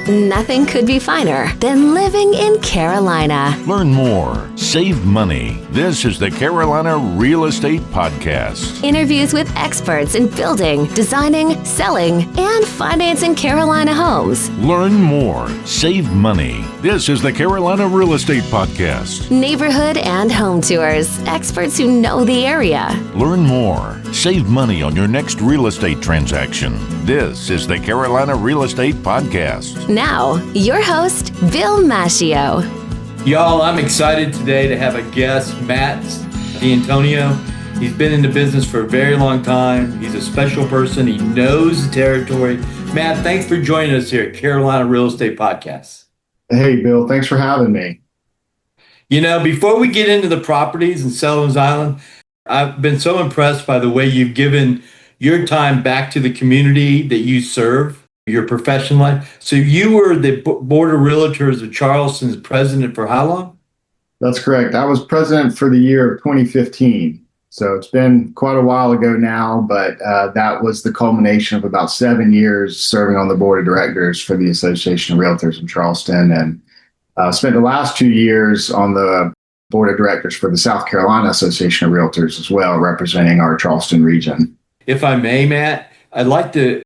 Nothing could be finer than living in Carolina. Learn more. Save money. This is the Carolina Real Estate Podcast. Interviews with experts in building, designing, selling, and financing Carolina homes. Learn more. Save money. This is the Carolina Real Estate Podcast. Neighborhood and home tours. Experts who know the area. Learn more. Save money on your next real estate transaction. This is the Carolina Real Estate Podcast. Now, your host, Bill Macchio. Y'all, I'm excited today to have a guest, Matt DeAntonio. He's been in the business for a very long time. He's a special person. He knows the territory. Matt, thanks for joining us here at Carolina Real Estate Podcast. Hey, Bill, thanks for having me. You know, before we get into the properties in Sullivan's Island, I've been so impressed by the way you've given your time back to the community that you serve, your professional life. So you were the Board of Realtors of Charleston's president for how long? That's correct. I was president for the year of 2015. So it's been quite a while ago now, but that was the culmination of about 7 years serving on the board of directors for the Association of Realtors in Charleston, and spent the last 2 years on the board of directors for the South Carolina Association of Realtors as well, representing our Charleston region. If I may, Matt, I'd like to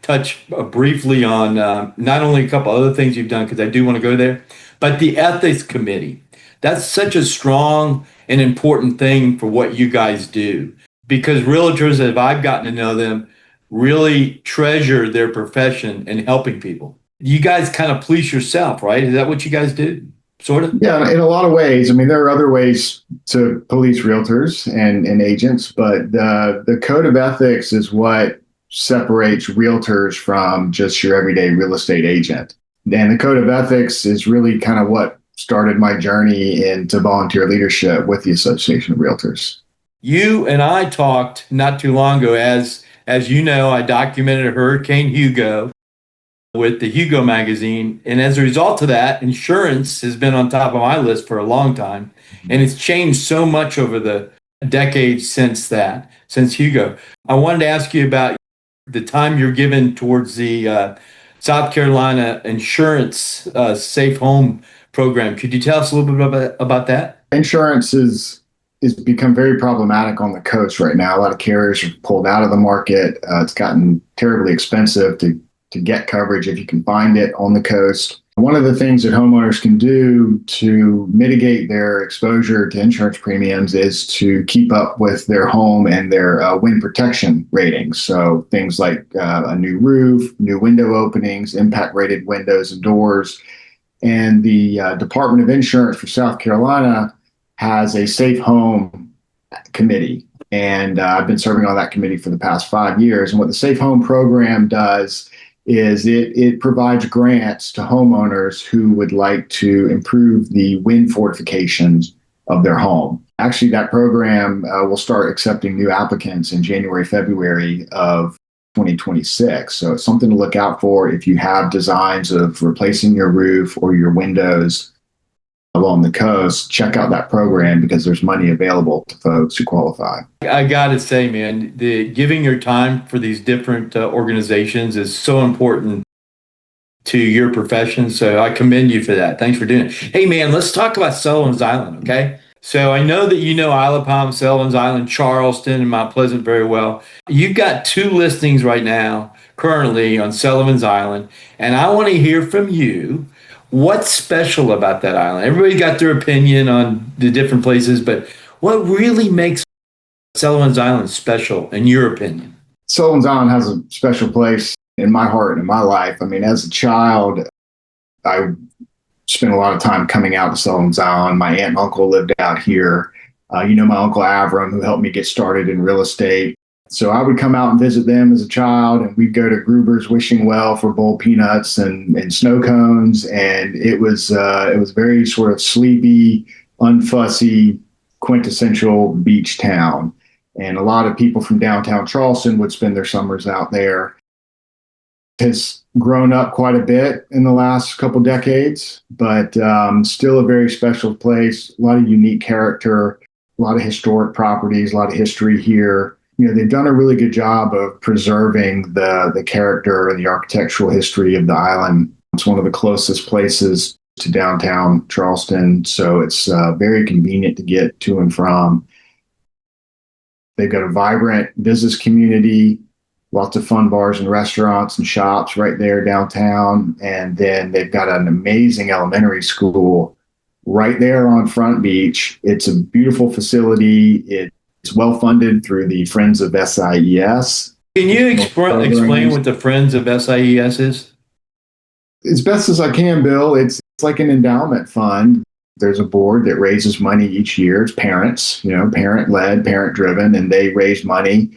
touch briefly on not only a couple other things you've done, because I do want to go there, but the ethics committee. That's such a strong and important thing for what you guys do, because realtors, as I've gotten to know them, really treasure their profession and helping people. You guys kind of police yourself, right? Is that what you guys do? Sort of? Yeah, in a lot of ways. I mean, there are other ways to police realtors and agents, but the code of ethics is what separates realtors from just your everyday real estate agent. And the code of ethics is really kind of what started my journey into volunteer leadership with the Association of Realtors. You and I talked not too long ago. As you know, I documented Hurricane Hugo with the Hugo magazine. And as a result of that, insurance has been on top of my list for a long time. And it's changed so much over the decades since Hugo. I wanted to ask you about the time you're given towards the South Carolina insurance safe home program. Could you tell us a little bit about that? Insurance is become very problematic on the coast right now. A lot of carriers have pulled out of the market. It's gotten terribly expensive to get coverage if you can find it on the coast. One of the things that homeowners can do to mitigate their exposure to insurance premiums is to keep up with their home and their wind protection ratings. So things like a new roof, new window openings, impact rated windows and doors. And the Department of Insurance for South Carolina has a safe home committee. And I've been serving on that committee for the past 5 years. And what the Safe Home program does is it provides grants to homeowners who would like to improve the wind fortifications of their home. Actually, that program will start accepting new applicants in January, February of 2026. So it's something to look out for if you have designs of replacing your roof or your windows along the coast. Check out that program because there's money available to folks who qualify. I got to say, man, the giving your time for these different organizations is so important to your profession. So I commend you for that. Thanks for doing it. Hey, man, let's talk about Sullivan's Island, okay? So I know that you know Isle of Palm, Sullivan's Island, Charleston, and Mount Pleasant very well. You've got 2 listings right now currently on Sullivan's Island, and I want to hear from you. What's special about that island? Everybody got their opinion on the different places, but what really makes Sullivan's Island special, in your opinion? Sullivan's Island has a special place in my heart and in my life. I mean, as a child, I spent a lot of time coming out to Sullivan's Island. My aunt and uncle lived out here. My Uncle Avram, who helped me get started in real estate. So I would come out and visit them as a child, and we'd go to Gruber's Wishing Well for boiled peanuts and snow cones. And it was very sort of sleepy, unfussy, quintessential beach town. And a lot of people from downtown Charleston would spend their summers out there. It has grown up quite a bit in the last couple decades, but still a very special place. A lot of unique character, a lot of historic properties, a lot of history here. They've done a really good job of preserving the character and the architectural history of the island It's one of the closest places to downtown Charleston, so it's very convenient to get to and from. They've got a vibrant business community, lots of fun bars and restaurants and shops right there downtown. And then they've got an amazing elementary school right there on Front Beach. It's a beautiful facility. It's well funded through the Friends of SIES. Can you explain what the Friends of SIES is? As best as I can, Bill, it's like an endowment fund. There's a board that raises money each year. It's parents, parent-led, parent-driven, and they raise money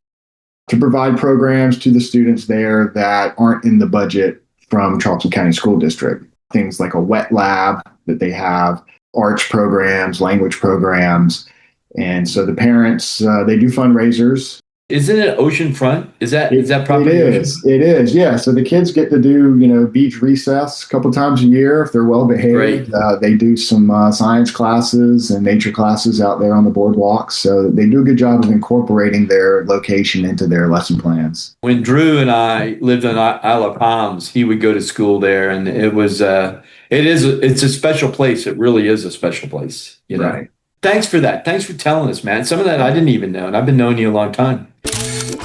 to provide programs to the students there that aren't in the budget from Charleston County School District. Things like a wet lab that they have, arts programs, language programs. And so the parents, they do fundraisers. Isn't it oceanfront? Is that property? It is. Yeah. So the kids get to do, beach recess a couple times a year if they're well behaved. They do some science classes and nature classes out there on the boardwalk. So they do a good job of incorporating their location into their lesson plans. When Drew and I lived on Isle of Palms, he would go to school there, and it's a special place. It really is a special place. Right. Thanks for that. Thanks for telling us, man. Some of that I didn't even know, and I've been knowing you a long time.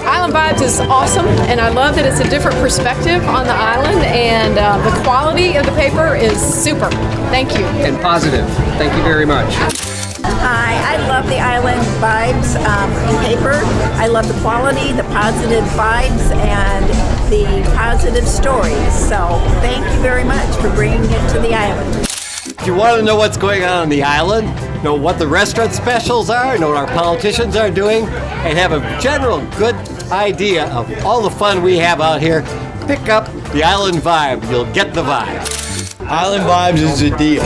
Island Vibes is awesome, and I love that it's a different perspective on the island, and the quality of the paper is super. Thank you. And positive. Thank you very much. Hi, I love the Island Vibes paper. I love the quality, the positive vibes, and the positive stories. So thank you very much for bringing it to the island. If you want to know what's going on the island, know what the restaurant specials are, know what our politicians are doing, and have a general good idea of all the fun we have out here, pick up the Island Vibe. You'll get the vibe. Island Vibes is the deal.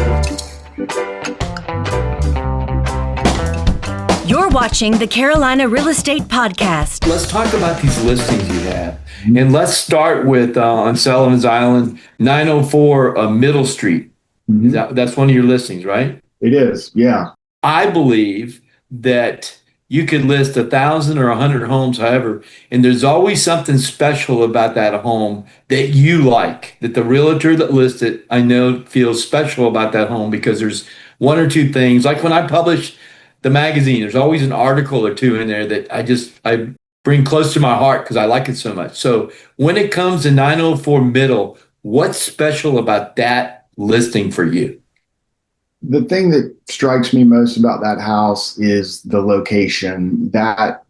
You're watching the Carolina Real Estate Podcast. Let's talk about these listings you have. And let's start with on Sullivan's Island, 904 Middle Street. Mm-hmm. That's one of your listings, right? It is, yeah. I believe that you could list 1,000 or 100 homes, however, and there's always something special about that home that you like, that the realtor that lists it, I know, feels special about that home because there's one or two things. Like when I publish the magazine, there's always an article or two in there that I bring close to my heart because I like it so much. So when it comes to 904 Middle, what's special about that listing for you? The thing that strikes me most about that house is the location. That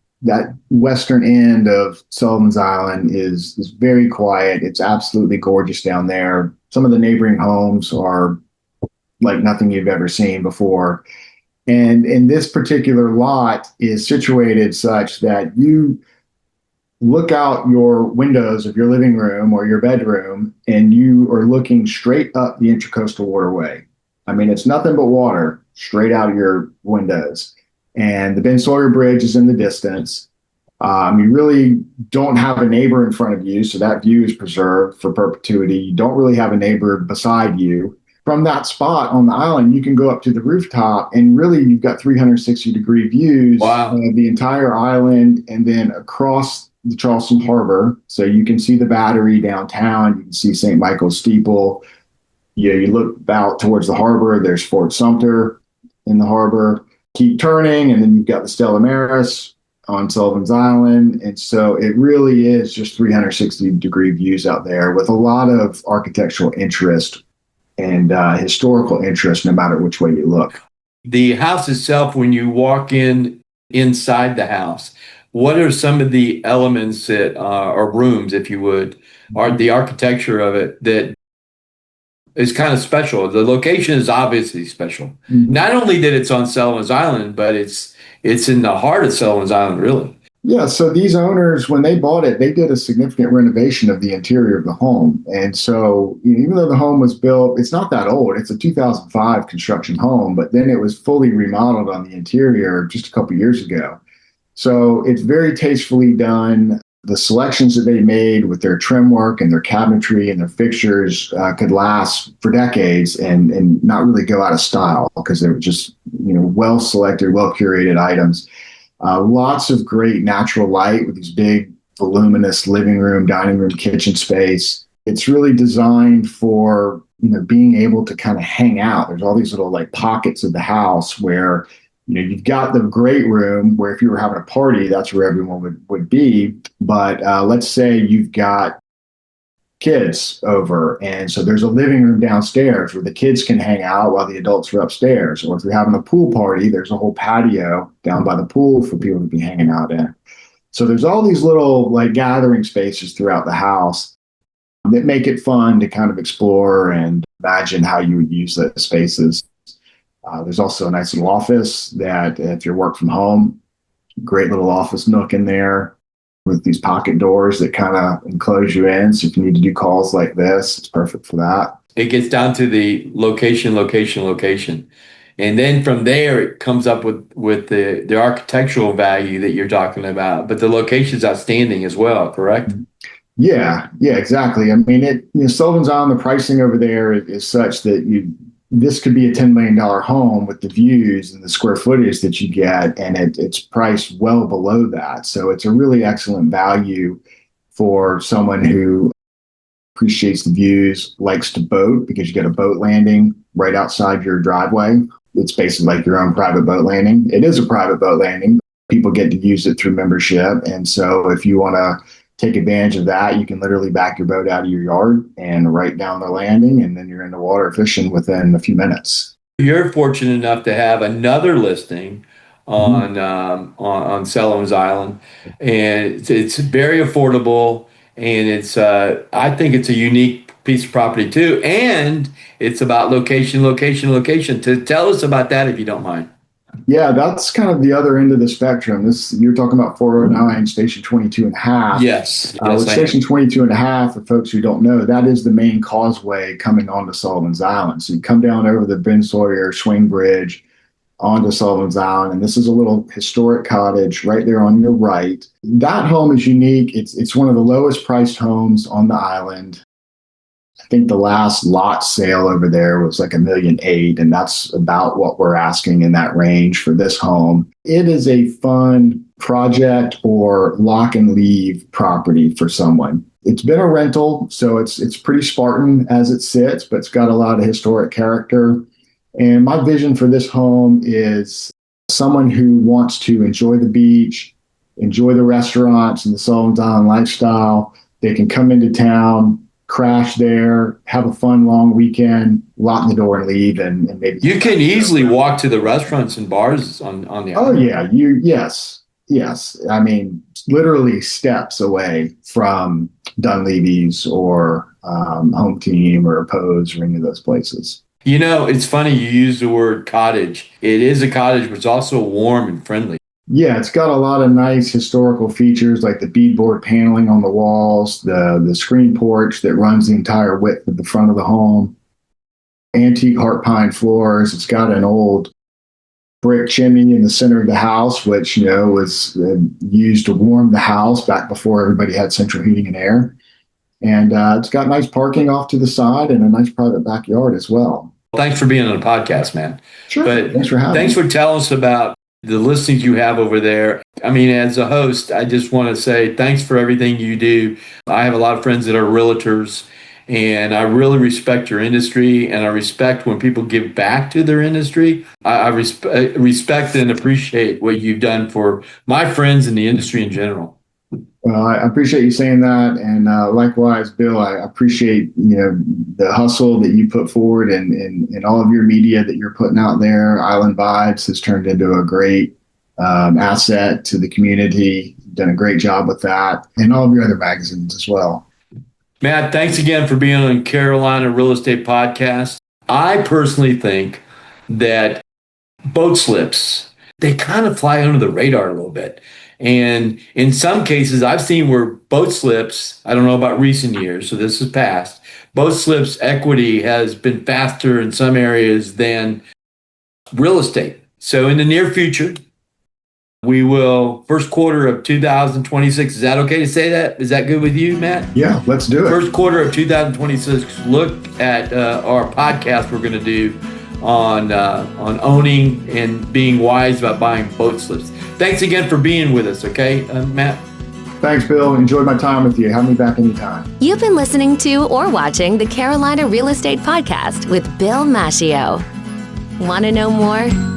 western end of Sullivan's Island is very quiet. It's absolutely gorgeous down there. Some of the neighboring homes are like nothing you've ever seen before. And in this particular lot is situated such that you look out your windows of your living room or your bedroom, and you are looking straight up the Intracoastal Waterway. I mean, it's nothing but water straight out of your windows. And the Ben Sawyer Bridge is in the distance. You really don't have a neighbor in front of you, so that view is preserved for perpetuity. You don't really have a neighbor beside you. From that spot on the island, you can go up to the rooftop, and really you've got 360-degree views of the entire island and then across the Charleston Harbor. So you can see the Battery downtown. You can see St. Michael's Steeple. You look out towards the harbor. There's Fort Sumter in the harbor. Keep turning, and then you've got the Stella Maris on Sullivan's Island. And so it really is just 360-degree views out there with a lot of architectural interest and historical interest, no matter which way you look. The house itself, when you walk inside the house, what are some of the elements that or rooms, if you would, are the architecture of it that is kind of special? The location is obviously special. Mm-hmm. Not only that it's on Sullivan's Island, but it's in the heart of Sullivan's Island, really. Yeah, so these owners, when they bought it, they did a significant renovation of the interior of the home. And so even though the home was built, it's not that old. It's a 2005 construction home, but then it was fully remodeled on the interior just a couple years ago. So it's very tastefully done. The selections that they made with their trim work and their cabinetry and their fixtures could last for decades and not really go out of style because they were just well selected, well curated items. Lots of great natural light with these big voluminous living room, dining room, kitchen space. It's really designed for, being able to kind of hang out. There's all these little like pockets of the house where, you've got the great room where if you were having a party, that's where everyone would be. But let's say you've got kids over. And so there's a living room downstairs where the kids can hang out while the adults are upstairs. Or if you're having a pool party, there's a whole patio down by the pool for people to be hanging out in. So there's all these little like gathering spaces throughout the house that make it fun to kind of explore and imagine how you would use those spaces. There's also a nice little office that if you're work from home, great little office nook in there with these pocket doors that kind of enclose you in. So if you need to do calls like this, it's perfect for that. It gets down to the location. And then from there, it comes up with the architectural value that you're talking about. But the location's outstanding as well, correct? Yeah, exactly. I mean, Sullivan's Island, the pricing over there is such that this could be a $10 million home with the views and the square footage that you get, and it's priced well below that. So it's a really excellent value for someone who appreciates the views, likes to boat, because you get a boat landing right outside your driveway. It's basically like your own private boat landing. It is a private boat landing. People get to use it through membership. And so if you want to take advantage of that, you can literally back your boat out of your yard and right down the landing, and then you're in the water fishing within a few minutes. You're fortunate enough to have another listing on Sullivan's Island, and it's very affordable, and it's I think it's a unique piece of property too, and it's about location. To tell us about that, if you don't mind. Yeah, that's kind of the other end of the spectrum. You're talking about 409 Station 22 and a half. Yes. With Station 22 and a half, for folks who don't know, that is the main causeway coming onto Sullivan's Island. So you come down over the Ben Sawyer Swing Bridge onto Sullivan's Island, and this is a little historic cottage right there on your right. That home is unique. It's one of the lowest priced homes on the island. I think the last lot sale over there was like $1.8 million, and that's about what we're asking in that range for this home. It is a fun project or lock and leave property for someone. It's been a rental, so it's pretty Spartan as it sits, but it's got a lot of historic character. And my vision for this home is someone who wants to enjoy the beach, enjoy the restaurants and the Sullivan's Island lifestyle. They can come into town, crash there, have a fun long weekend, lock the door and leave, and maybe you can easily walk to the restaurants and bars on the island. Oh yeah, yes. I mean, literally steps away from Dunleavy's or Home Team or Pose or any of those places. It's funny you use the word cottage. It is a cottage, but it's also warm and friendly. Yeah, it's got a lot of nice historical features like the beadboard paneling on the walls, the screen porch that runs the entire width of the front of the home, antique heart pine floors. It's got an old brick chimney in the center of the house, which, was used to warm the house back before everybody had central heating and air. And it's got nice parking off to the side and a nice private backyard as well. Thanks for being on the podcast, man. Sure. But thanks for having me. Thanks for telling us about the listings you have over there. I mean, as a host, I just want to say thanks for everything you do. I have a lot of friends that are realtors, and I really respect your industry, and I respect when people give back to their industry. I respect and appreciate what you've done for my friends in the industry in general. Well, I appreciate you saying that, and likewise, Bill, I appreciate the hustle that you put forward and all of your media that you're putting out there. Island Vibes has turned into a great asset to the community. You've done a great job with that, and all of your other magazines as well. Matt, thanks again for being on Carolina Real Estate Podcast. I personally think that boat slips, they kind of fly under the radar a little bit. And in some cases, I've seen where boat slips, I don't know about recent years, so this is past, boat slips equity has been faster in some areas than real estate. So in the near future, we will, first quarter of 2026, is that okay to say that? Is that good with you, Matt? Yeah, let's do it. First quarter of 2026, look at our podcast we're going to do on owning and being wise about buying boat slips. Thanks again for being with us, okay, Matt? Thanks, Bill. Enjoyed my time with you. Have me back anytime. You've been listening to or watching the Carolina Real Estate Podcast with Bill Macchio. Want to know more?